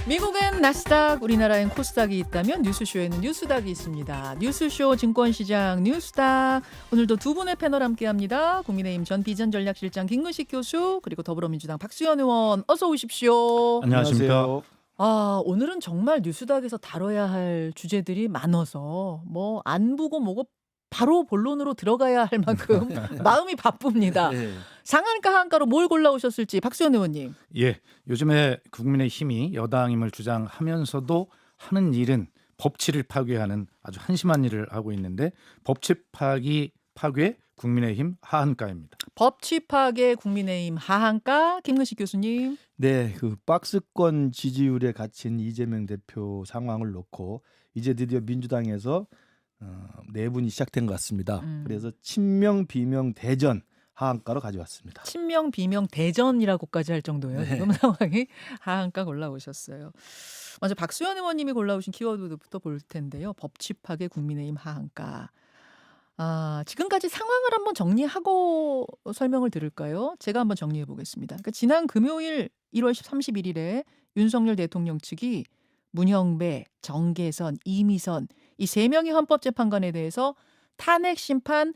미국엔 나스닥, 우리나라엔 코스닥이 있다면 뉴스쇼에는 뉴스닥이 있습니다. 뉴스쇼 증권시장 뉴스닥. 오늘도 두 분의 패널 함께합니다. 국민의힘 전 비전전략실장 김근식 교수, 그리고 더불어민주당 박수현 의원, 어서 오십시오. 안녕하십니까. 오늘은 정말 뉴스닥에서 다뤄야 할 주제들이 많아서 뭐 안 보고 뭐고 바로 본론으로 들어가야 할 만큼 마음이 바쁩니다. 네. 상한가 하한가로 뭘 골라오셨을지 박수현 의원님. 예, 요즘에 국민의힘이 여당임을 주장하면서도 하는 일은 법치를 파괴하는 아주 한심한 일을 하고 있는데 법치 파괴 국민의힘 하한가입니다. 법치 파괴 국민의힘 하한가 김근식 교수님. 네, 그 박스권 지지율에 갇힌 이재명 대표 상황을 놓고 이제 드디어 민주당에서 내분이 시작된 것 같습니다. 그래서 친명 비명 대전 하한가로 가져왔습니다. 친명 비명 대전이라고까지 할 정도예요. 네. 지금 상황이 하한가 골라오셨어요. 먼저 박수현 의원님이 골라오신 키워드부터 볼 텐데요. 법치 파괴 국민의힘 하한가. 지금까지 상황을 한번 정리하고 설명을 들을까요? 제가 한번 정리해 보겠습니다. 그러니까 지난 금요일 1월 31일에 윤석열 대통령 측이 문형배, 정계선, 이미선 이 세 명의 헌법재판관에 대해서 탄핵 심판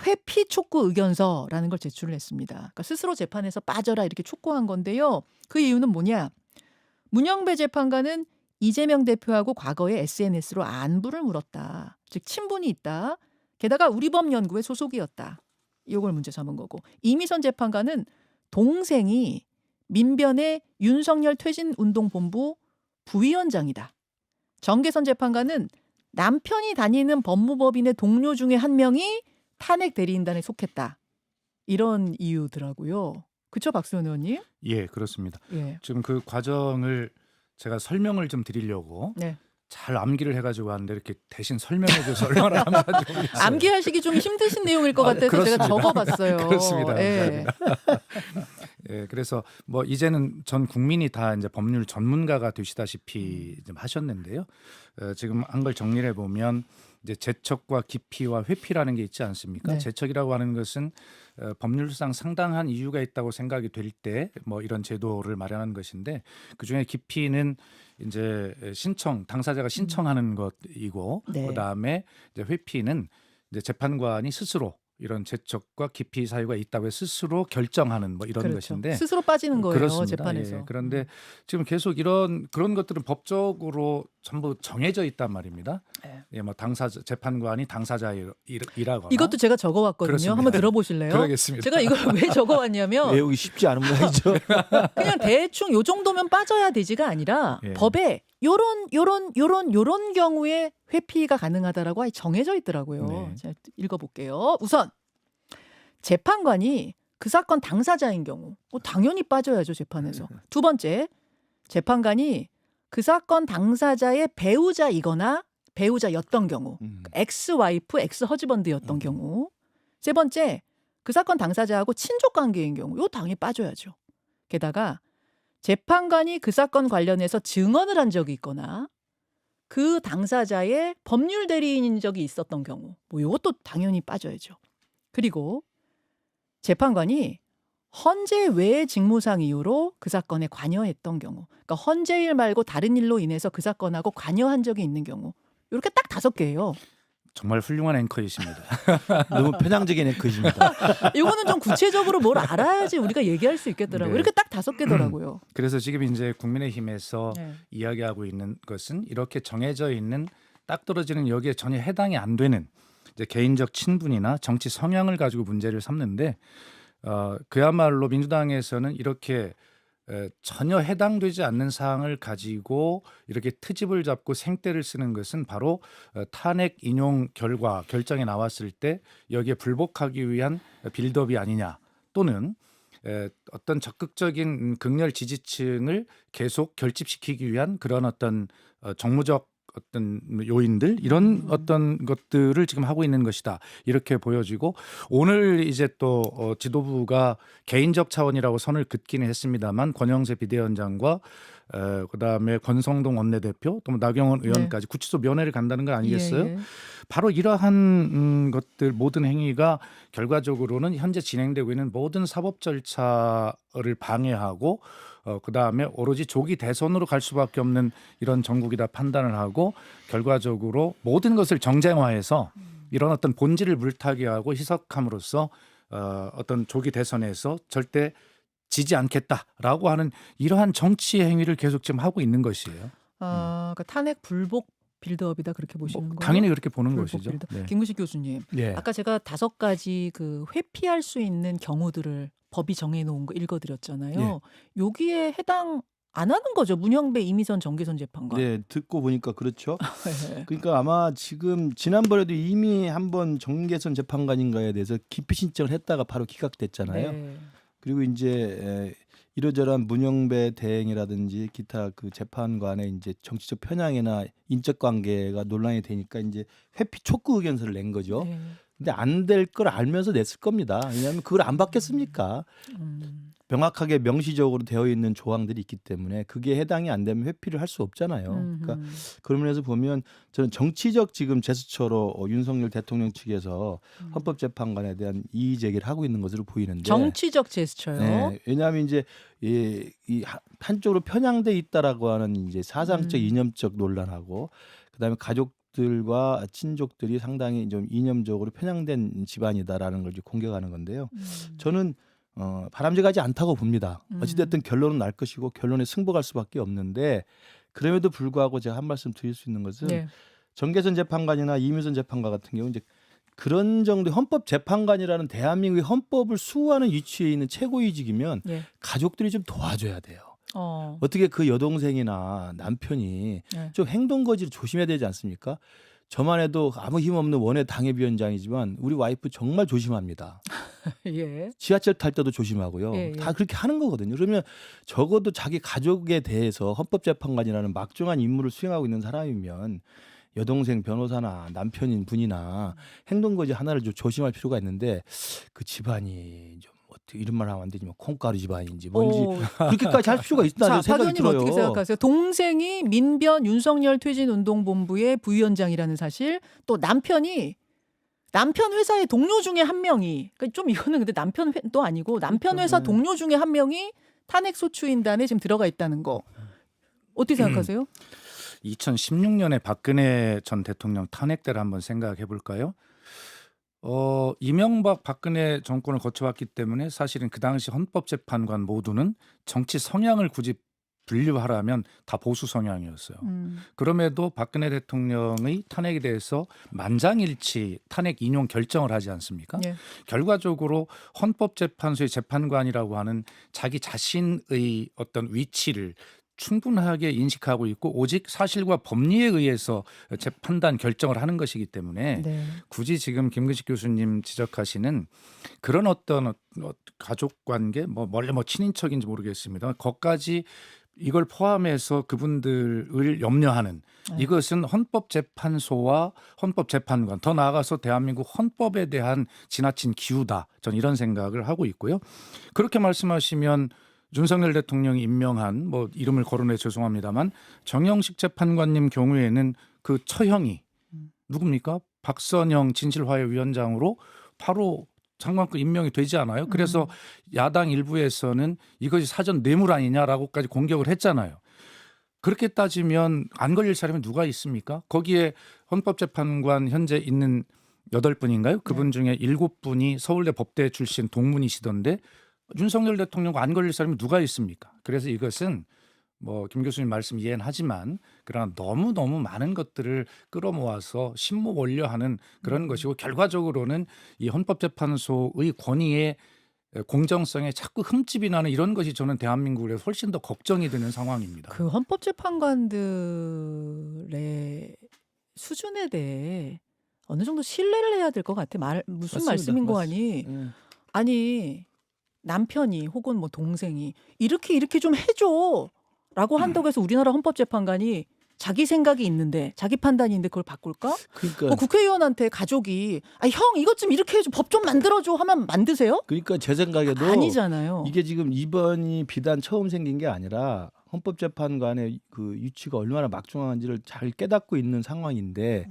회피 촉구 의견서라는 걸 제출을 했습니다. 그러니까 스스로 재판에서 빠져라 이렇게 촉구한 건데요. 그 이유는 뭐냐? 문형배 재판관은 이재명 대표하고 과거에 SNS로 안부를 물었다. 즉 친분이 있다. 게다가 우리법연구회 소속이었다. 이걸 문제 삼은 거고. 이미선 재판관은 동생이 민변의 윤석열 퇴진운동본부 부위원장이다. 정계선 재판관은 남편이 다니는 법무법인의 동료 중에 한 명이 탄핵 대리인단에 속했다. 이런 이유더라고요. 그렇죠, 박수현 의원님? 예, 그렇습니다. 예. 지금 그 과정을 제가 설명을 좀 드리려고 네. 잘 암기를 해가지고 왔는데 이렇게 대신 설명해줘서 얼마나 감사한지 모르겠어요. 암기하시기 좀 힘드신 내용일 것 같아서 그렇습니다. 제가 적어봤어요. 그렇습니다. 예. 예, 그래서 뭐 이제는 전 국민이 다 이제 법률 전문가가 되시다시피 좀 하셨는데요. 지금 한 걸 정리를 해보면 이제 제척과 기피와 회피라는 게 있지 않습니까? 네. 제척이라고 하는 것은 법률상 상당한 이유가 있다고 생각이 될 때 뭐 이런 제도를 마련한 것인데 그 중에 기피는 이제 당사자가 신청하는 것이고 네. 그 다음에 이제 회피는 이제 재판관이 스스로 이런 제척과 기피 사유가 있다고 해서 스스로 결정하는 뭐 이런 그렇죠. 것인데 스스로 빠지는 거예요. 그렇습니다. 재판에서. 예, 그런데 지금 계속 그런 것들은 법적으로 전부 정해져 있단 말입니다. 네. 예, 뭐 재판관이 당사자이라거나 이것도 제가 적어왔거든요. 그렇습니다. 한번 들어보실래요? 그러겠습니다. 제가 이걸 왜 적어왔냐면 외우기 쉽지 않은 모양이죠. 그냥 대충 요 정도면 빠져야 되지가 아니라 예. 법에 요런 경우에 회피가 가능하다라고 아예 정해져 있더라고요. 네. 제가 읽어볼게요. 우선 재판관이 그 사건 당사자인 경우 당연히 빠져야죠, 재판에서. 두 번째, 재판관이 그 사건 당사자의 배우자이거나 배우자였던 경우, 엑스 와이프, 엑스 허즈번드였던 경우. 세 번째, 그 사건 당사자하고 친족 관계인 경우, 요 당연히 빠져야죠. 게다가 재판관이 그 사건 관련해서 증언을 한 적이 있거나 그 당사자의 법률 대리인인 적이 있었던 경우, 뭐 이것도 당연히 빠져야죠. 그리고 재판관이 헌재 외의 직무상 이유로 그 사건에 관여했던 경우, 그러니까 헌재 일 말고 다른 일로 인해서 그 사건하고 관여한 적이 있는 경우, 이렇게 딱 5개예요. 정말 훌륭한 앵커이십니다. 너무 편향적인 앵커십니다. 이거는 좀 구체적으로 뭘 알아야지 우리가 얘기할 수 있겠더라고요. 네. 이렇게 딱 5개더라고요. 그래서 지금 이제 국민의힘에서 네. 이야기하고 있는 것은 이렇게 정해져 있는 딱 떨어지는 여기에 전혀 해당이 안 되는 이제 개인적 친분이나 정치 성향을 가지고 문제를 삼는데 그야말로 민주당에서는 이렇게 전혀 해당되지 않는 사항을 가지고 이렇게 트집을 잡고 생떼를 쓰는 것은 바로 탄핵 인용 결정이 나왔을 때 여기에 불복하기 위한 빌드업이 아니냐, 또는 어떤 적극적인 극렬 지지층을 계속 결집시키기 위한 그런 어떤 정무적 어떤 요인들, 이런 어떤 것들을 지금 하고 있는 것이다, 이렇게 보여지고, 오늘 이제 또 지도부가 개인적 차원이라고 선을 긋기는 했습니다만 권영세 비대위원장과 그다음에 권성동 원내대표 또 나경원 의원까지 구치소 면회를 간다는 거 아니겠어요? 예, 예. 바로 이러한 것들, 모든 행위가 결과적으로는 현재 진행되고 있는 모든 사법 절차를 방해하고 그다음에 오로지 조기 대선으로 갈 수밖에 없는 이런 정국이다 판단을 하고 결과적으로 모든 것을 정쟁화해서 이런 어떤 본질을 물타기하고 희석함으로써 어떤 조기 대선에서 절대 지지 않겠다라고 하는 이러한 정치 행위를 계속 지금 하고 있는 것이에요. 그러니까 탄핵 불복 빌드업이다 그렇게 보시는 거예요? 당연히 그렇게 보는 불복 것이죠. 빌드업. 네. 김구식 교수님, 예. 아까 제가 5가지 그 회피할 수 있는 경우들을 법이 정해놓은 거 읽어드렸잖아요. 예. 여기에 해당 안 하는 거죠. 문영배, 이미선, 정계선 재판관. 네, 듣고 보니까 그렇죠. 네. 그러니까 아마 지금 지난번에도 이미 한번 정계선 재판관인가에 대해서 기피 신청을 했다가 바로 기각됐잖아요. 네. 그리고 이제 이러저러한 문영배 대행이라든지 기타 그 재판관의 이제 정치적 편향이나 인적 관계가 논란이 되니까 이제 회피 촉구 의견서를 낸 거죠. 네. 근데 안 될 걸 알면서 냈을 겁니다. 왜냐하면 그걸 안 받겠습니까? 명확하게 명시적으로 되어 있는 조항들이 있기 때문에 그게 해당이 안 되면 회피를 할 수 없잖아요. 그러니까 그런 면에서 보면 저는 정치적 지금 제스처로 윤석열 대통령 측에서 헌법재판관에 대한 이의 제기를 하고 있는 것으로 보이는데 정치적 제스처요. 네, 왜냐하면 이제 이 한쪽으로 편향돼 있다라고 하는 이제 사상적 이념적 논란하고 그다음에 가족들과 친족들이 상당히 좀 이념적으로 편향된 집안이다라는 걸 이제 공격하는 건데요. 저는 바람직하지 않다고 봅니다. 어찌됐든 결론은 날 것이고 결론에 승복할 수밖에 없는데 그럼에도 불구하고 제가 한 말씀 드릴 수 있는 것은 네. 정계선 재판관이나 이미선 재판관 같은 경우 이제 그런 정도 헌법재판관이라는 대한민국의 헌법을 수호하는 위치에 있는 최고위직이면 네. 가족들이 좀 도와줘야 돼요. 어. 어떻게 그 여동생이나 남편이 네. 좀 행동 거지를 조심해야 되지 않습니까? 저만 해도 아무 힘없는 원외 당협위원장이지만 우리 와이프 정말 조심합니다. 예. 지하철 탈 때도 조심하고요. 예, 예. 다 그렇게 하는 거거든요. 그러면 적어도 자기 가족에 대해서 헌법재판관이라는 막중한 임무를 수행하고 있는 사람이면 여동생 변호사나 남편인 분이나 행동거지 하나를 좀 조심할 필요가 있는데 그 집안이 좀 어떻게 이런 말 하면 안 되지만 콩가루 집안인지 뭔지 그렇게까지 할 필요가 있다는 자, 박 생각이 의원님 들어요. 어떻게 생각하세요? 동생이 민변 윤석열 퇴진운동본부의 부위원장이라는 사실, 또 남편 회사의 동료 중에 한 명이, 그러니까 좀 이거는 근데 남편도 아니고 남편 회사 동료 중에 한 명이 탄핵 소추인단에 지금 들어가 있다는 거 어떻게 생각하세요? 2016년에 박근혜 전 대통령 탄핵 때를 한번 생각해 볼까요? 이명박 박근혜 정권을 거쳐왔기 때문에 사실은 그 당시 헌법재판관 모두는 정치 성향을 굳이 분류하라면 다 보수 성향이었어요. 그럼에도 박근혜 대통령의 탄핵에 대해서 만장일치 탄핵 인용 결정을 하지 않습니까? 예. 결과적으로 헌법재판소의 재판관이라고 하는 자기 자신의 어떤 위치를 충분하게 인식하고 있고 오직 사실과 법리에 의해서 재판단 결정을 하는 것이기 때문에 네. 굳이 지금 김근식 교수님 지적하시는 그런 어떤 가족 관계 원래 친인척인지 모르겠습니다. 거기까지 이걸 포함해서 그분들을 염려하는 이것은 헌법재판소와 헌법재판관 더 나아가서 대한민국 헌법에 대한 지나친 기우다. 저는 이런 생각을 하고 있고요. 그렇게 말씀하시면 윤석열 대통령이 임명한 이름을 거론해 죄송합니다만 정영식 재판관님 경우에는 그 처형이 누굽니까? 박선영 진실화해위원장으로 바로 장관급 임명이 되지 않아요. 그래서 야당 일부에서는 이것이 사전 뇌물 아니냐라고까지 공격을 했잖아요. 그렇게 따지면 안 걸릴 사람이 누가 있습니까? 거기에 헌법재판관 현재 있는 8분인가요? 그분 중에 7분이 서울대 법대 출신 동문이시던데 윤석열 대통령과 안 걸릴 사람이 누가 있습니까? 그래서 이것은 김 교수님 말씀 이해는 하지만 그러나 너무너무 많은 것들을 끌어모아서 신목 올려하는 그런 것이고 결과적으로는 이 헌법재판소의 권위의 공정성에 자꾸 흠집이 나는 이런 것이 저는 대한민국에 훨씬 더 걱정이 되는 상황입니다. 그 헌법재판관들의 수준에 대해 어느 정도 신뢰를 해야 될 것 같아. 무슨 맞습니다. 말씀인 거 아니? 아니 남편이 혹은 동생이 이렇게 좀 해줘라고 한다고 해서 우리나라 헌법재판관이 자기 생각이 있는데 자기 판단이 있는데 그걸 바꿀까? 그러니까 국회의원한테 가족이 형 이것 좀 이렇게 해줘 법 좀 만들어줘 하면 만드세요? 그러니까 제 생각에도 아니잖아요. 이게 지금 이번이 비단 처음 생긴 게 아니라 헌법재판관의 그 위치가 얼마나 막중한지를 잘 깨닫고 있는 상황인데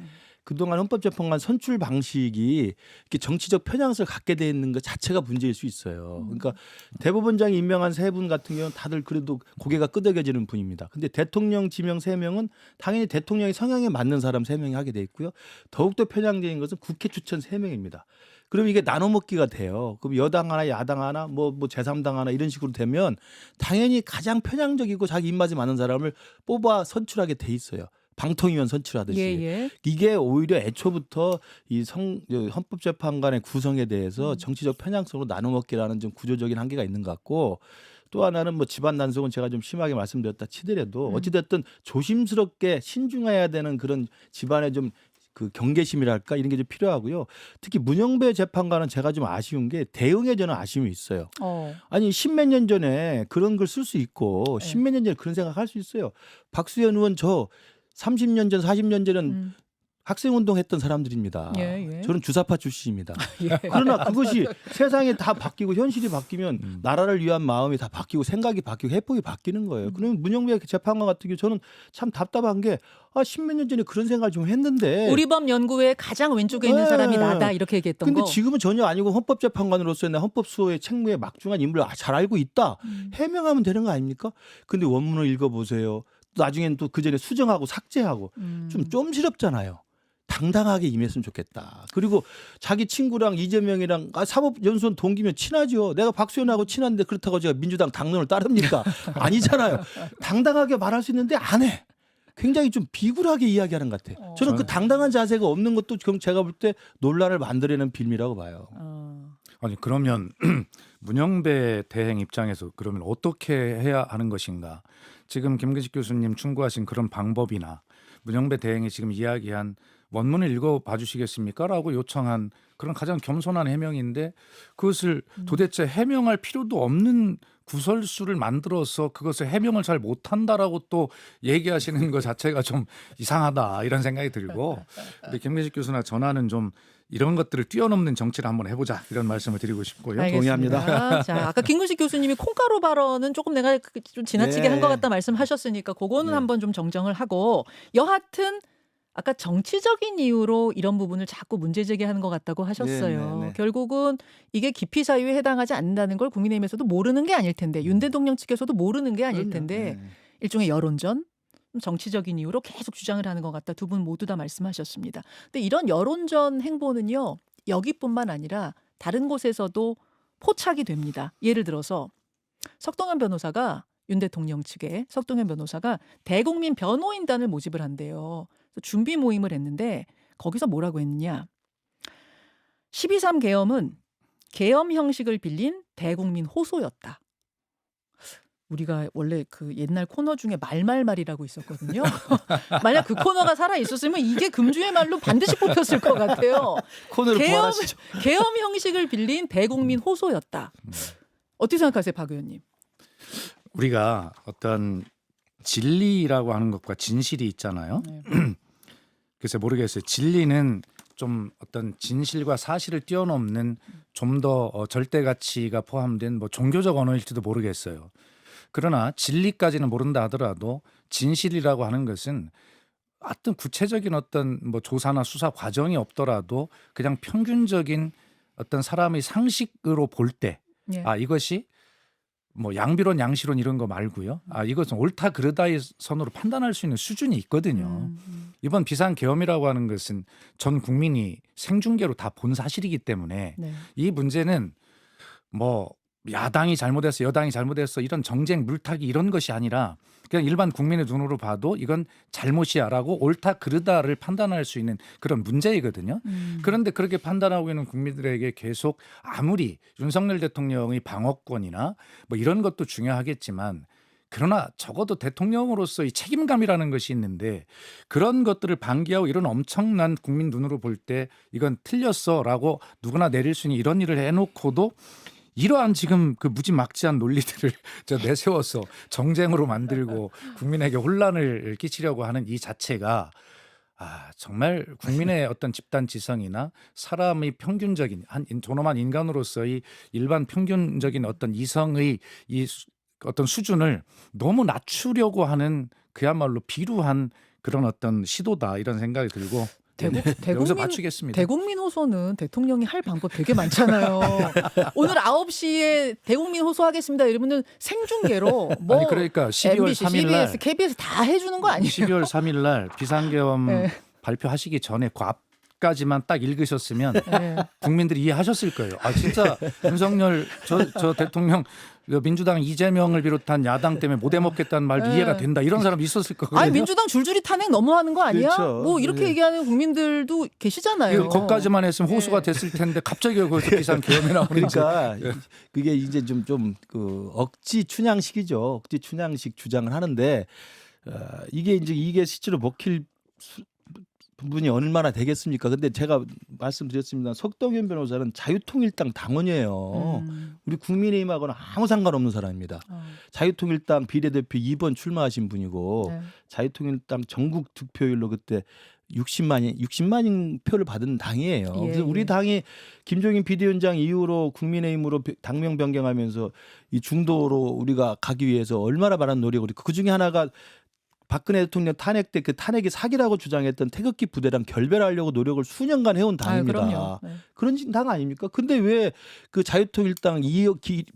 그동안 헌법재판관 선출 방식이 이렇게 정치적 편향성을 갖게 돼 있는 것 자체가 문제일 수 있어요. 그러니까 대법원장이 임명한 3분 같은 경우는 다들 그래도 고개가 끄덕여지는 분입니다. 근데 대통령 지명 3명은 당연히 대통령의 성향에 맞는 사람 3명이 하게 돼 있고요. 더욱더 편향적인 것은 국회 추천 3명입니다. 그럼 이게 나눠먹기가 돼요. 그럼 여당 하나, 야당 하나, 뭐 제3당 하나 이런 식으로 되면 당연히 가장 편향적이고 자기 입맛에 맞는 사람을 뽑아 선출하게 돼 있어요. 방통위원 선출하듯이. 예. 이게 오히려 애초부터 이 헌법재판관의 구성에 대해서 정치적 편향성으로 나눠먹기라는 좀 구조적인 한계가 있는 것 같고, 또 하나는 뭐 집안 단속은 제가 좀 심하게 말씀드렸다 치더라도 어찌됐든 조심스럽게 신중해야 되는 그런 집안의 좀 그 경계심이랄까 이런 게 좀 필요하고요. 특히 문영배 재판관은 제가 좀 아쉬운 게 대응에 저는 아쉬움이 있어요. 아니 십몇 년 전에 그런 걸 쓸 수 있고 십몇 년 전에 그런 생각할 수 있어요. 박수현 의원 저 30년 전 40년 전은 학생운동했던 사람들입니다. 예. 저는 주사파 출신입니다. 예. 그러나 그것이 세상이 다 바뀌고 현실이 바뀌면 나라를 위한 마음이 다 바뀌고 생각이 바뀌고 해법이 바뀌는 거예요. 그러면 문영배 재판관 같은 경우 저는 참 답답한 게 십몇 년 전에 그런 생각을 좀 했는데 우리법 연구회 가장 왼쪽에 있는 네. 사람이 나다 이렇게 얘기했던 근데 거. 지금은 전혀 아니고 헌법재판관으로서의 헌법수호의 책무에 막중한 인물을 잘 알고 있다. 해명하면 되는 거 아닙니까? 근데 원문을 읽어보세요. 나중에는 또 그 전에 수정하고 삭제하고 좀 좀스럽잖아요. 당당하게 임했으면 좋겠다. 그리고 자기 친구랑 이재명이랑 사법연수원 동기면 친하죠. 내가 박수현하고 친한데 그렇다고 제가 민주당 당론을 따릅니까? 아니잖아요. 당당하게 말할 수 있는데 안 해. 굉장히 좀 비굴하게 이야기하는 것 같아요. 저는 그 당당한 자세가 없는 것도 지금 제가 볼 때 논란을 만들어내는 빌미라고 봐요. 아니 그러면 문영배 대행 입장에서 그러면 어떻게 해야 하는 것인가? 지금 김근식 교수님 충고하신 그런 방법이나 문영배 대행이 지금 이야기한 원문을 읽어봐 주시겠습니까? 라고 요청한 그런 가장 겸손한 해명인데 그것을 도대체 해명할 필요도 없는 구설수를 만들어서 그것을 해명을 잘 못한다라고 또 얘기하시는 것 자체가 좀 이상하다 이런 생각이 들고 우리 김근식 교수나 전화는 좀 이런 것들을 뛰어넘는 정치를 한번 해보자 이런 말씀을 드리고 싶고요. 알겠습니다. 동의합니다. 자, 아까 김근식 교수님이 콩가루 발언은 조금 내가 좀 지나치게 네. 한 것 같다 말씀하셨으니까 그거는 네. 한번 좀 정정을 하고 여하튼 아까 정치적인 이유로 이런 부분을 자꾸 문제 제기하는 것 같다고 하셨어요. 네. 결국은 이게 기피 사유에 해당하지 않는다는 걸 국민의힘에서도 모르는 게 아닐 텐데 윤 대통령 측에서도 모르는 게 아닐 텐데 네. 일종의 여론전 정치적인 이유로 계속 주장을 하는 것 같다. 두 분 모두 다 말씀하셨습니다. 근데 이런 여론전 행보는요. 여기뿐만 아니라 다른 곳에서도 포착이 됩니다. 예를 들어서 석동현 변호사가 윤 대통령 측에 석동현 변호사가 대국민 변호인단을 모집을 한대요. 그래서 준비 모임을 했는데 거기서 뭐라고 했느냐. 12.3 계엄은 계엄 형식을 빌린 대국민 호소였다. 우리가 원래 그 옛날 코너 중에 말말말이라고 있었거든요. 만약 그 코너가 살아 있었으면 이게 금주의 말로 반드시 뽑혔을 것 같아요. 코너를 부활하시죠. 계엄 형식을 빌린 대국민 호소였다. 어떻게 생각하세요, 박 의원님? 우리가 어떤 진리라고 하는 것과 진실이 있잖아요. 네. 그래서 모르겠어요. 진리는 좀 어떤 진실과 사실을 뛰어넘는 좀 더 절대 가치가 포함된 뭐 종교적 언어일지도 모르겠어요. 그러나 진리까지는 모른다 하더라도 진실이라고 하는 것은 어떤 구체적인 어떤 뭐 조사나 수사 과정이 없더라도 그냥 평균적인 어떤 사람의 상식으로 볼 때 예. 이것이 뭐 양비론 양시론 이런 거 말고요. 이것은 옳다 그르다의 선으로 판단할 수 있는 수준이 있거든요. 이번 비상계엄이라고 하는 것은 전 국민이 생중계로 다 본 사실이기 때문에 네. 이 문제는 뭐 야당이 잘못했어 여당이 잘못했어 이런 정쟁 물타기 이런 것이 아니라 그냥 일반 국민의 눈으로 봐도 이건 잘못이야라고 옳다 그르다를 판단할 수 있는 그런 문제이거든요. 그런데 그렇게 판단하고 있는 국민들에게 계속 아무리 윤석열 대통령의 방어권이나 뭐 이런 것도 중요하겠지만 그러나 적어도 대통령으로서의 책임감이라는 것이 있는데 그런 것들을 방기하고 이런 엄청난 국민 눈으로 볼 때 이건 틀렸어라고 누구나 내릴 수 있는 이런 일을 해놓고도 이러한 지금 그 무지막지한 논리들을 내세워서 정쟁으로 만들고 국민에게 혼란을 끼치려고 하는 이 자체가 정말 국민의 어떤 집단 지성이나 사람의 평균적인 한 존엄한 인간으로서의 일반 평균적인 어떤 이성의 이 어떤 수준을 너무 낮추려고 하는 그야말로 비루한 그런 어떤 시도다 이런 생각이 들고 여기서 맞추겠습니다. 대국민 호소는 대통령이 할 방법 되게 많잖아요. 오늘 9시에 대국민 호소하겠습니다. 이러면은 생중계로 뭐 아니 그러니까 12월 MBC, 3일 날 CBS, KBS 다 해주는 거 아니에요? 12월 3일 날 비상계엄 네. 발표하시기 전에 그 앞까지만 딱 읽으셨으면 네. 국민들이 이해하셨을 거예요. 아 진짜 윤석열 저 대통령 민주당 이재명을 비롯한 야당 때문에 못 해먹겠다는 말도 네. 이해가 된다. 이런 사람 있었을 거거든요. 아니 민주당 줄줄이 탄핵 너무하는 거 아니야? 그렇죠. 뭐 이렇게 네. 얘기하는 국민들도 계시잖아요. 거기까지만 했으면 호소가 네. 됐을 텐데 갑자기 거기서 비상계엄이 나오는 그러니까 그게 이제 좀 그 억지 춘향식이죠. 억지 춘향식 주장을 하는데 이게 실제로 먹힐 부분이 얼마나 되겠습니까? 근데 제가 말씀드렸습니다. 석동현 변호사는 자유통일당 당원이에요. 우리 국민의힘하고는 아무 상관없는 사람입니다. 자유통일당 비례대표 2번 출마하신 분이고 네. 자유통일당 전국 득표율로 그때 60만인 표를 받은 당이에요. 예, 그래서 우리 예. 당이 김종인 비대위원장 이후로 국민의힘으로 당명 변경하면서 이 중도로 우리가 가기 위해서 얼마나 많은 노력을 했고 그중에 하나가 박근혜 대통령 탄핵 때 그 탄핵이 사기라고 주장했던 태극기 부대랑 결별하려고 노력을 수년간 해온 당입니다. 그럼요. 네. 그런 당 아닙니까? 근데 왜 그 자유통일당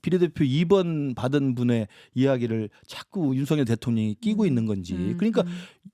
비례대표 2번 받은 분의 이야기를 자꾸 윤석열 대통령이 끼고 있는 건지. 그러니까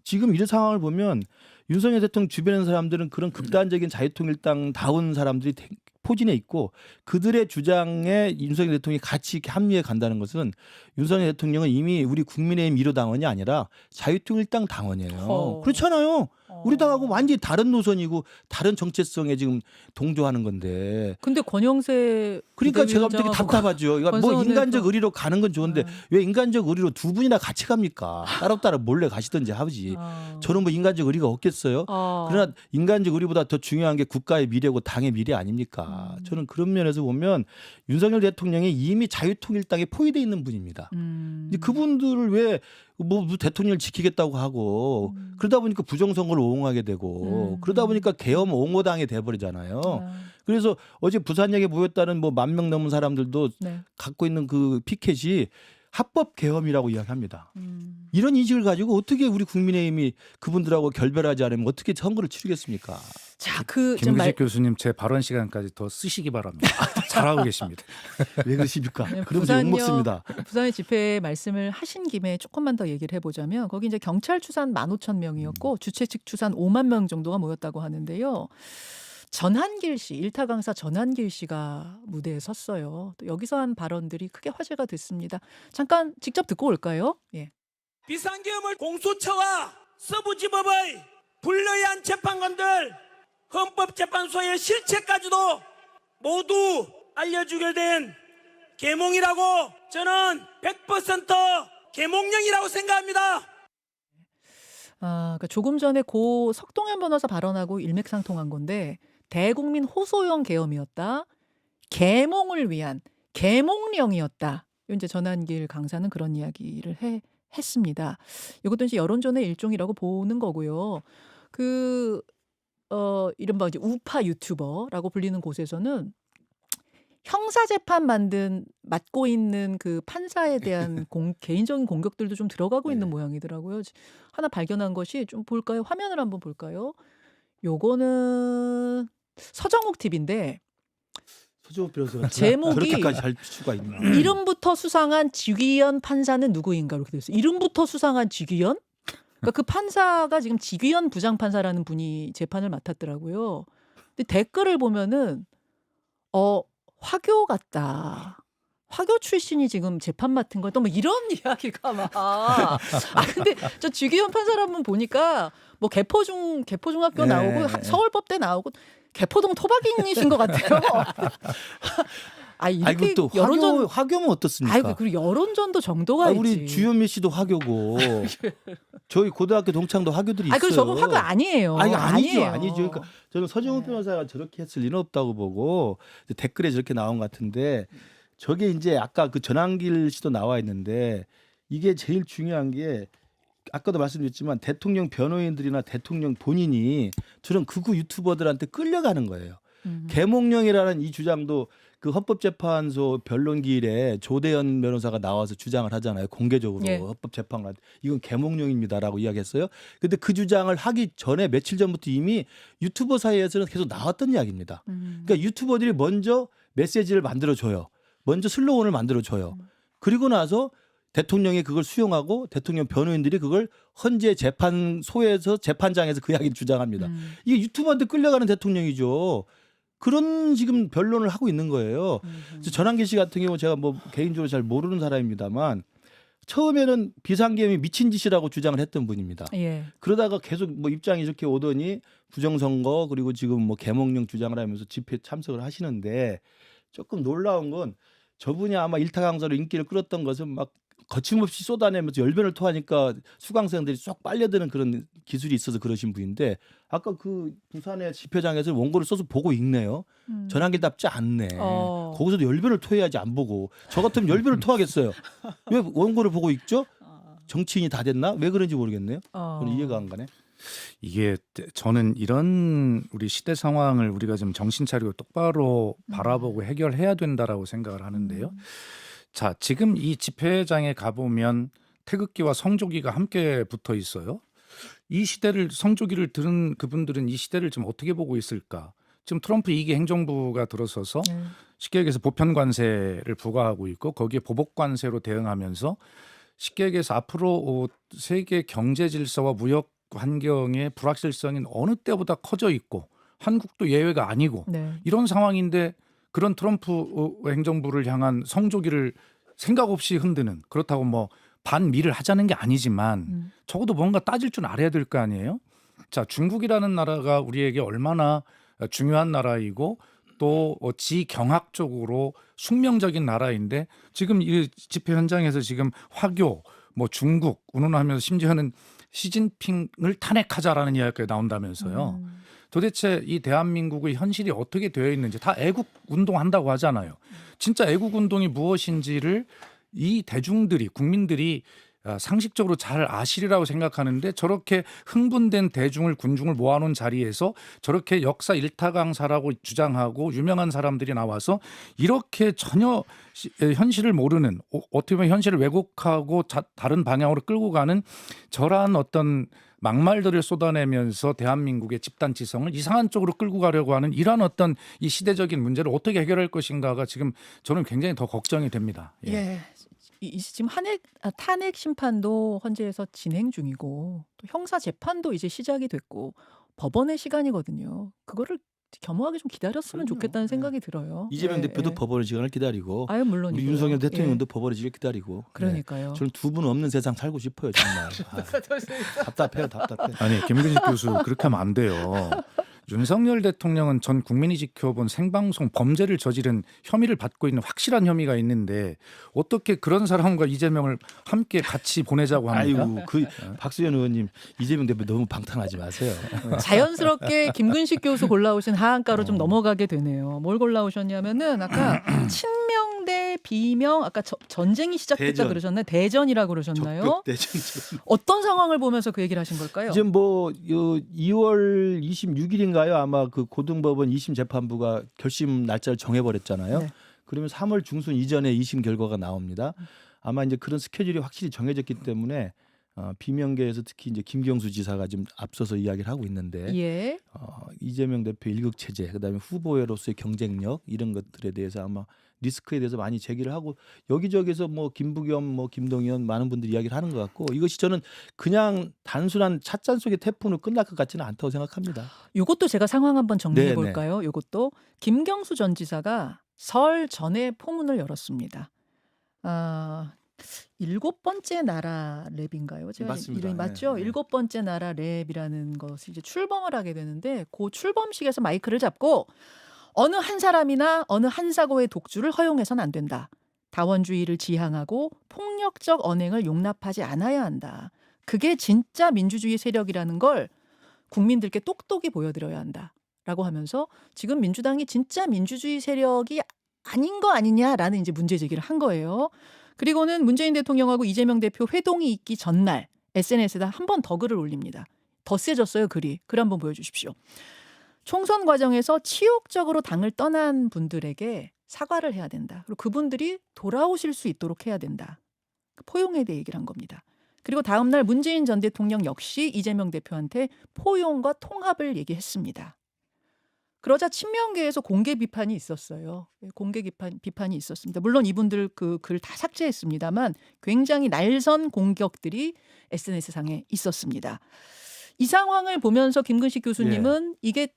지금 이 상황을 보면 윤석열 대통령 주변의 사람들은 그런 극단적인 자유통일당 다운 사람들이 포진해 있고 그들의 주장에 윤석열 대통령이 같이 이렇게 합류해 간다는 것은 윤석열 대통령은 이미 우리 국민의힘 1호 당원이 아니라 자유통일당 당원이에요. 그렇잖아요. 우리 당하고 완전히 다른 노선이고 다른 정체성에 지금 동조하는 건데. 근데 권영세 그러니까 제가 되게 비대위원장하고 답답하죠. 그러니까 뭐 권선원의 인간적 그- 의리로 가는 건 좋은데 왜 인간적 의리로 두 분이나 같이 갑니까? 따로따로 몰래 가시든지 하지. 저는 뭐 인간적 의리가 없겠어요. 그러나 인간적 의리보다 더 중요한 게 국가의 미래고 당의 미래 아닙니까? 저는 그런 면에서 보면 윤석열 대통령이 이미 자유통일당에 포위돼 있는 분입니다. 이제 그분들을 왜 뭐 대통령을 지키겠다고 하고 그러다 보니까 부정선거를 옹호하게 되고 그러다 보니까 계엄 옹호당이 돼버리잖아요. 그래서 어제 부산역에 모였다는 뭐 10,000명 넘은 사람들도 네. 갖고 있는 그 피켓이 합법 계엄이라고 이야기합니다. 이런 인식을 가지고 어떻게 우리 국민의힘이 그분들하고 결별하지 않으면 어떻게 선거를 치르겠습니까? 자, 김규식 교수님 제 발언 시간까지 더 쓰시기 바랍니다. 잘하고 계십니다. 왜 그러십니까? 네, 그럼 부산역- 욕 먹습니다. 부산의 집회 말씀을 하신 김에 조금만 더 얘기를 해보자면 거기 이제 경찰 추산 15,000명이었고 주최 측 추산 5만 명 정도가 모였다고 하는데요. 전한길 씨, 일타 강사 전한길 씨가 무대에 섰어요. 또 여기서 한 발언들이 크게 화제가 됐습니다. 잠깐 직접 듣고 올까요? 예. 비상계엄을 공수처와 서부지법의 불리한 재판관들 헌법재판소의 실체까지도 모두 알려주게 된 계몽이라고 저는 100% 계몽령이라고 생각합니다. 그러니까 조금 전에 고 석동현 변호사 발언하고 일맥상통한 건데 대국민 호소형 계엄이었다. 계몽을 위한 계몽령이었다. 이제 전한길 강사는 그런 이야기를 했습니다. 이것도 이제 여론전의 일종이라고 보는 거고요. 이른바 이제 우파 유튜버라고 불리는 곳에서는 형사재판 맡고 있는 그 판사에 대한 개인적인 공격들도 좀 들어가고 있는 모양이더라고요. 하나 발견한 것이 좀 볼까요? 화면을 한번 볼까요? 요거는 서정욱 TV인데 서정욱 변호사가 제목이 저렇게까지 잘 수가 있나? 이름부터 수상한 지귀현 판사는 누구인가 이렇게 되어 있어요. 이름부터 수상한 지귀현? 그러니까 그 판사가 지금 지귀현 부장판사라는 분이 재판을 맡았더라고요. 근데 댓글을 보면은 화교 같다. 화교 출신이 지금 재판 맡은 건 또 뭐 이런 이야기가 막. 근데 저 지귀현 판사라는 보니까 뭐 개포중학교 네. 나오고 서울법대 나오고 개포동 토박이이신 것 같아요. 이렇게 아이고 또 화교면 어떻습니까? 아이고 그리고 여론전도 정도가 있지. 우리 주현미 씨도 화교고 저희 고등학교 동창도 화교들이 있어요. 그리고 저건 화교 아니에요. 아니죠. 아니에요. 그러니까 저는 서정욱 변호사가 저렇게 했을 리는 없다고 보고 댓글에 저렇게 나온 것 같은데 저게 이제 아까 그 전한길 씨도 나와 있는데 이게 제일 중요한 게 아까도 말씀드렸지만 대통령 변호인들이나 대통령 본인이 저런 극우 유튜버들한테 끌려가는 거예요. 계몽령이라는 이 주장도 그 헌법재판소 변론기일에 조대현 변호사가 나와서 주장을 하잖아요. 공개적으로 예. 헌법재판관 이건 계몽령입니다라고 이야기했어요. 근데 그 주장을 하기 전에 며칠 전부터 이미 유튜버 사이에서는 계속 나왔던 이야기입니다. 그러니까 유튜버들이 먼저 메시지를 만들어줘요. 먼저 슬로건을 만들어줘요. 그리고 나서 대통령이 그걸 수용하고 대통령 변호인들이 그걸 헌재 재판소에서 재판장에서 그 이야기를 주장합니다. 이게 유튜버한테 끌려가는 대통령이죠. 그런 지금 변론을 하고 있는 거예요. 그래서 전환기 씨 같은 경우 제가 뭐 개인적으로 잘 모르는 사람입니다만 처음에는 비상계엄이 미친 짓이라고 주장을 했던 분입니다. 예. 그러다가 계속 뭐 입장이 이렇게 오더니 부정선거 그리고 지금 뭐 계몽령 주장을 하면서 집회에 참석을 하시는데 조금 놀라운 건 저분이 아마 일타 강사로 인기를 끌었던 것은 막 거침없이 쏟아내면서 열변을 토하니까 수강생들이 쏙 빨려드는 그런 기술이 있어서 그러신 분인데 아까 그 부산의 집회장에서 원고를 써서 보고 읽네요. 전환기답지 않네. 거기서도 열변을 토해야지 안 보고. 저 같으면 열변을 토하겠어요. 왜 원고를 보고 읽죠? 정치인이 다 됐나? 왜 그런지 모르겠네요. 저는 이해가 안 가네. 이게 저는 이런 우리 시대 상황을 우리가 좀 정신 차리고 똑바로 바라보고 해결해야 된다라고 생각을 하는데요. 자, 지금 이 집회장에 가보면 태극기와 성조기가 함께 붙어 있어요. 이 시대를 성조기를 들은 그분들은 이 시대를 좀 어떻게 보고 있을까? 지금 트럼프 2기 행정부가 들어서서 쉽게 얘기해서 보편 관세를 부과하고 있고 거기에 보복 관세로 대응하면서 쉽게 얘기해서 앞으로 세계 경제 질서와 무역 환경의 불확실성이 어느 때보다 커져 있고 한국도 예외가 아니고 네. 이런 상황인데 그런 트럼프 행정부를 향한 성조기를 생각 없이 흔드는 그렇다고 뭐 반미를 하자는 게 아니지만 적어도 뭔가 따질 줄 알아야 될 거 아니에요. 자, 중국이라는 나라가 우리에게 얼마나 중요한 나라이고 또 지경학적으로 숙명적인 나라인데 지금 이 집회 현장에서 지금 화교 뭐 중국 운운하면서 심지어는 시진핑을 탄핵하자라는 이야기가 나온다면서요. 도대체 이 대한민국의 현실이 어떻게 되어 있는지 다 애국 운동한다고 하잖아요. 진짜 애국 운동이 무엇인지를 이 대중들이 국민들이 상식적으로 잘 아시리라고 생각하는데 저렇게 흥분된 대중을 군중을 모아놓은 자리에서 저렇게 역사 일타강사라고 주장하고 유명한 사람들이 나와서 이렇게 전혀 현실을 모르는 어떻게 보면 현실을 왜곡하고 다른 방향으로 끌고 가는 저러한 어떤 막말들을 쏟아내면서 대한민국의 집단지성을 이상한 쪽으로 끌고 가려고 하는 이러한 어떤 이 시대적인 문제를 어떻게 해결할 것인가가 지금 저는 굉장히 더 걱정이 됩니다. 예. 예. 지금 탄핵 심판도 헌재에서 진행 중이고 또 형사 재판도 이제 시작이 됐고 법원의 시간이거든요. 그거를 겸허하게 좀 기다렸으면 그럼요. 좋겠다는 생각이 들어요. 이재명 예, 대표도 예. 법원의 시간을 기다리고 아유 우리 물론이고요. 윤석열 대통령도 예. 법원의 시간을 기다리고. 그러니까요. 저는 두 분 없는 세상 살고 싶어요 정말. 답답해요 답답해. 아니 김근식 교수 그렇게 하면 안 돼요. 윤석열 대통령은 전 국민이 지켜본 생방송 범죄를 저지른 혐의를 받고 있는 확실한 혐의가 있는데 어떻게 그런 사람과 이재명을 함께 같이 보내자고 합니까? 아이고 그 박수현 의원님 이재명 대표 너무 방탄하지 마세요. 자연스럽게 김근식 교수 골라오신 하한가로 좀 넘어가게 되네요. 뭘 골라오셨냐면은 아까 친명 대 비명 아까 전쟁이 시작됐다 대전. 그러셨나요? 대전이라고 그러셨나요? 적벽대전처럼. 어떤 상황을 보면서 그 얘기를 하신 걸까요? 이제 뭐 2월 26일인가요? 아마 그 고등법원 2심 재판부가 결심 날짜를 정해버렸잖아요. 네. 그러면 3월 중순 이전에 2심 결과가 나옵니다. 아마 이제 그런 스케줄이 확실히 정해졌기 때문에 비명계에서 특히 이제 김경수 지사가 좀 앞서서 이야기를 하고 있는데 예. 이재명 대표 일극 체제, 그다음에 후보로서의 경쟁력 이런 것들에 대해서 아마 리스크에 대해서 많이 제기를 하고 여기저기서 뭐 김부겸, 뭐 김동연 많은 분들이 이야기를 하는 것 같고 이것이 저는 그냥 단순한 찻잔 속의 태풍으로 끝날 것 같지는 않다고 생각합니다. 요것도 제가 상황 한번 정리해 네, 볼까요? 요것도 김경수 전 지사가 설 전에 포문을 열었습니다. 7번째 나라 랩인가요? 제가 맞습니다. 이름이 맞죠? 네, 네. 7번째 나라 랩이라는 것이 이제 출범을 하게 되는데 그 출범식에서 마이크를 잡고 어느 한 사람이나 어느 한 사고의 독주를 허용해서는 안 된다. 다원주의를 지향하고 폭력적 언행을 용납하지 않아야 한다. 그게 진짜 민주주의 세력이라는 걸 국민들께 똑똑히 보여드려야 한다라고 하면서 지금 민주당이 진짜 민주주의 세력이 아닌 거 아니냐라는 이제 문제 제기를 한 거예요. 그리고는 문재인 대통령하고 이재명 대표 회동이 있기 전날 SNS에다 한 번 더 글을 올립니다. 더 세졌어요 글이. 글 한번 보여주십시오. 총선 과정에서 치욕적으로 당을 떠난 분들에게 사과를 해야 된다. 그리고 그분들이 돌아오실 수 있도록 해야 된다. 포용에 대해 얘기를 한 겁니다. 그리고 다음 날 문재인 전 대통령 역시 이재명 대표한테 포용과 통합을 얘기했습니다. 그러자 친명계에서 공개 비판이 있었어요. 공개 비판이 있었습니다. 물론 이분들 그 글 다 삭제했습니다만 굉장히 날선 공격들이 SNS상에 있었습니다. 이 상황을 보면서 김근식 교수님은 이게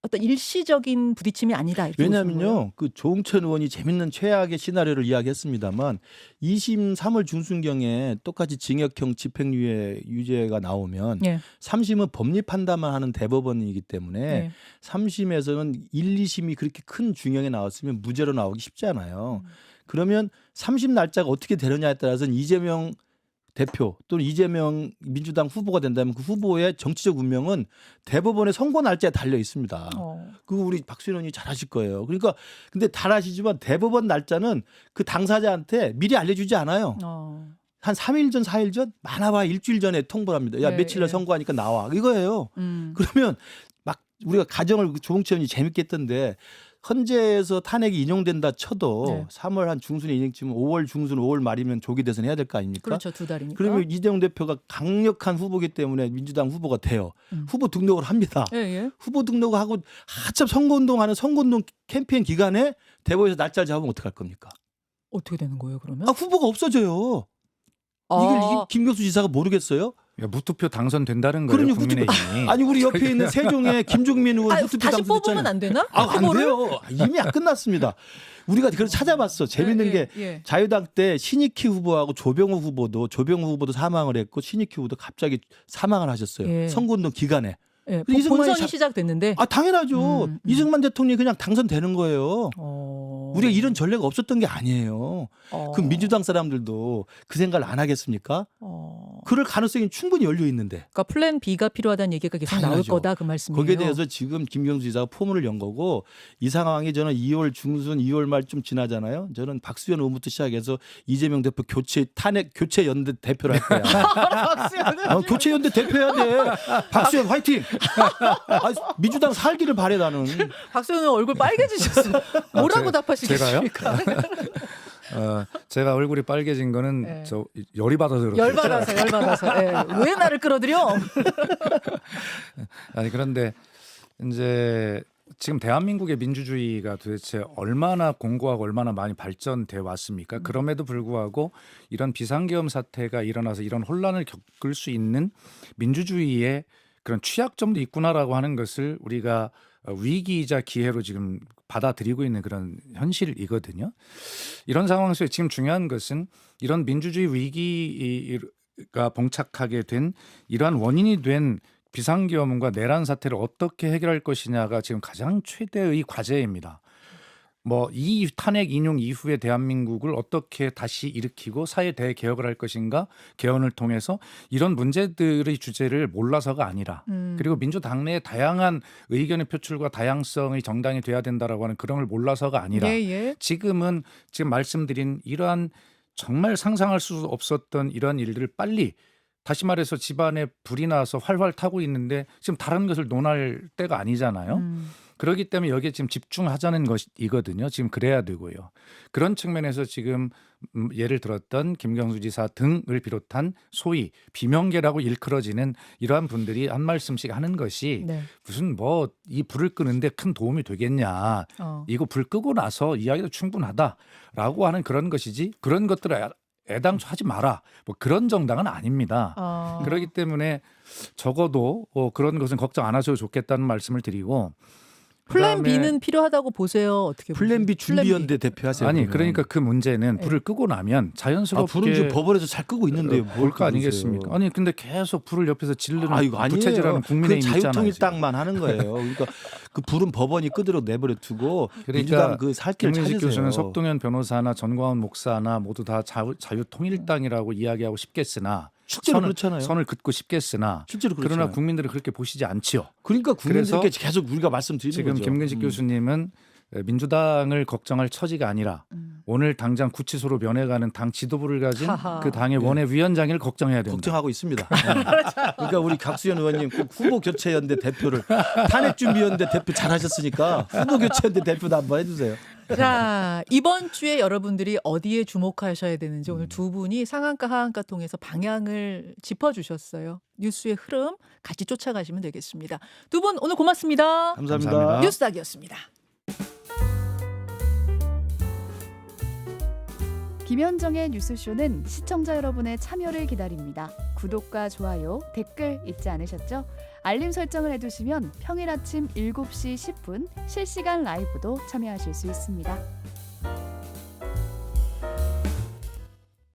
어떤 일시적인 부딪힘이 아니다. 이렇게 보시는 거예요? 왜냐하면요, 그 조응천 의원이 재밌는 최악의 시나리오를 이야기했습니다만 2심 3월 중순경에 똑같이 징역형 집행유예 유죄가 나오면 예. 3심은 법리 판단만 하는 대법원이기 때문에 예. 3심에서는 1, 2심이 그렇게 큰 중형에 나왔으면 무죄로 나오기 쉽잖아요. 그러면 3심 날짜가 어떻게 되느냐에 따라서는 이재명 대표 또는 이재명 민주당 후보가 된다면 그 후보의 정치적 운명은 대법원의 선고 날짜에 달려 있습니다. 그거 우리 박수현 의원이 잘 아실 거예요. 그러니까 근데 잘 아시지만 대법원 날짜는 그 당사자한테 미리 알려주지 않아요. 한 3일 전, 4일 전, 많아봐 일주일 전에 통보를 합니다. 야, 네, 며칠 날 네. 선고하니까 나와. 이거예요. 그러면 막 우리가 가정을 조응천 의원이 재밌게 했던데 헌재에서 탄핵이 인용된다 쳐도 네. 3월 한 중순에 인용치면 5월 중순, 5월 말이면 조기 대선 해야 될 거 아닙니까? 그렇죠. 2달이니까. 그러면 이재명 대표가 강력한 후보기 때문에 민주당 후보가 돼요. 후보 등록을 합니다. 예, 예. 후보 등록하고 한참 선거운동하는 선거운동 캠페인 기간에 대법원에서 날짜를 잡으면 어떡할 겁니까? 어떻게 되는 거예요, 그러면? 아, 후보가 없어져요. 이게 김경수 지사가 모르겠어요? 무투표 당선된다는 거예요. 그럼요, 국민의힘이. 아니 우리 옆에 있는 세종의 김종민 의원 아니, 후투표 다시 뽑으면 당선됐잖아요. 안 되나? 안 후보를? 돼요. 이미 끝났습니다. 우리가 그걸 찾아봤어. 재밌는 예, 게 예. 자유당 때 신익희 후보하고 조병호 후보도 사망을 했고 신익희 후보도 갑자기 사망을 하셨어요. 예. 선거운동 기간에. 예. 이승만이 본선이 자- 시작됐는데. 아 당연하죠. 이승만 대통령이 그냥 당선되는 거예요. 우리가 이런 전례가 없었던 게 아니에요. 그럼 민주당 사람들도 그 생각을 안 하겠습니까? 그럴 가능성이 충분히 열려 있는데. 그러니까 플랜 B가 필요하다는 얘기가 계속 나올 당연하죠. 거다 그 말씀이에요. 거기에 대해서 지금 김경수 지사가 포문을 연 거고 이 상황이 저는 2월 중순 2월 말 좀 지나잖아요. 저는 박수현 의원부터 시작해서 이재명 대표 탄핵 교체 연대 대표를 할 거야. 교체 연대 대표해야 돼. 박수현 화이팅. 민주당 살기를 바래 나는. 박수현 의원 얼굴 빨개지셨어요. 뭐라고 답하시겠습니까? 제가 얼굴이 빨개진 거는 네. 저 열이 받아서 그렇죠. 열받아서. 예. 왜 나를 끌어들여? 아니 그런데 이제 지금 대한민국의 민주주의가 도대체 얼마나 공고하고 얼마나 많이 발전돼 왔습니까? 그럼에도 불구하고 이런 비상계엄 사태가 일어나서 이런 혼란을 겪을 수 있는 민주주의의 그런 취약점도 있구나라고 하는 것을 우리가 위기이자 기회로 지금 받아들이고 있는 그런 현실이거든요. 이런 상황 속에 지금 중요한 것은 이런 민주주의 위기가 봉착하게 된 이러한 원인이 된 비상계엄과 내란 사태를 어떻게 해결할 것이냐가 지금 가장 최대의 과제입니다. 뭐 이 탄핵 인용 이후에 대한민국을 어떻게 다시 일으키고 사회 대개혁을 할 것인가, 개헌을 통해서 이런 문제들의 주제를 몰라서가 아니라 그리고 민주당 내의 다양한 의견의 표출과 다양성의 정당이 돼야 된다라고 하는 그런 걸 몰라서가 아니라 예. 지금 말씀드린 이러한 정말 상상할 수 없었던 이러한 일들을 빨리 다시 말해서 집안에 불이 나서 활활 타고 있는데 지금 다른 것을 논할 때가 아니잖아요. 그렇기 때문에 여기에 지금 집중하자는 것이거든요. 지금 그래야 되고요. 그런 측면에서 지금 예를 들었던 김경수 지사 등을 비롯한 소위 비명계라고 일컬어지는 이러한 분들이 한 말씀씩 하는 것이 네. 무슨 뭐 이 불을 끄는데 큰 도움이 되겠냐. 이거 불 끄고 나서 이야기도 충분하다라고 하는 그런 것이지 그런 것들을 애당초 하지 마라. 뭐 그런 정당은 아닙니다. 그렇기 때문에 적어도 그런 것은 걱정 안 하셔도 좋겠다는 말씀을 드리고 플랜 그다음에 B는 필요하다고 보세요. 어떻게 플랜 B 보세요? 준비연대 대표하세요. 아니 그러면. 그러니까 그 문제는 네. 불을 끄고 나면 자연스럽게 불은 지금 법원에서 잘 끄고 있는데요. 볼 거 아니겠습니까? 아니 근데 계속 불을 옆에서 지르는 이거 아니에요. 부채질하는 국민의힘 있잖아요. 자유통일당만 하는 거예요. 그러니까 그 불은 법원이 끄도록 내버려 두고 그러니까 민주당 그 살길 김민식 찾으세요. 교수는 석동현 변호사나 전광훈 목사나 모두 다 자유통일당이라고 이야기하고 싶겠으나 실제로 그렇잖아요. 선을 긋고 싶겠으나 실제로 그러나 그렇잖아요. 국민들은 그렇게 보시지 않지요. 그러니까 국민들께 그래서 계속 우리가 말씀드리는 지금 거죠. 김근식 교수님은 민주당을 걱정할 처지가 아니라 오늘 당장 구치소로 면회가는 당 지도부를 가진 하하. 그 당의 원외위원장을 걱정해야 된다. 걱정하고 있습니다. 그러니까 우리 각수현 의원님 꼭 후보교체연대 대표를 탄핵준비연대 대표 잘하셨으니까 후보교체연대 대표도 한번 해주세요. 자, 이번 주에 여러분들이 어디에 주목하셔야 되는지 오늘 두 분이 상한가 하한가 통해서 방향을 짚어주셨어요. 뉴스의 흐름 같이 쫓아가시면 되겠습니다. 두 분 오늘 고맙습니다. 감사합니다. 감사합니다. 뉴스닥이었습니다. 김현정의 뉴스쇼는 시청자 여러분의 참여를 기다립니다. 구독과 좋아요, 댓글 잊지 않으셨죠? 알림 설정을 해두시면 평일 아침 7시 10분 실시간 라이브도 참여하실 수 있습니다.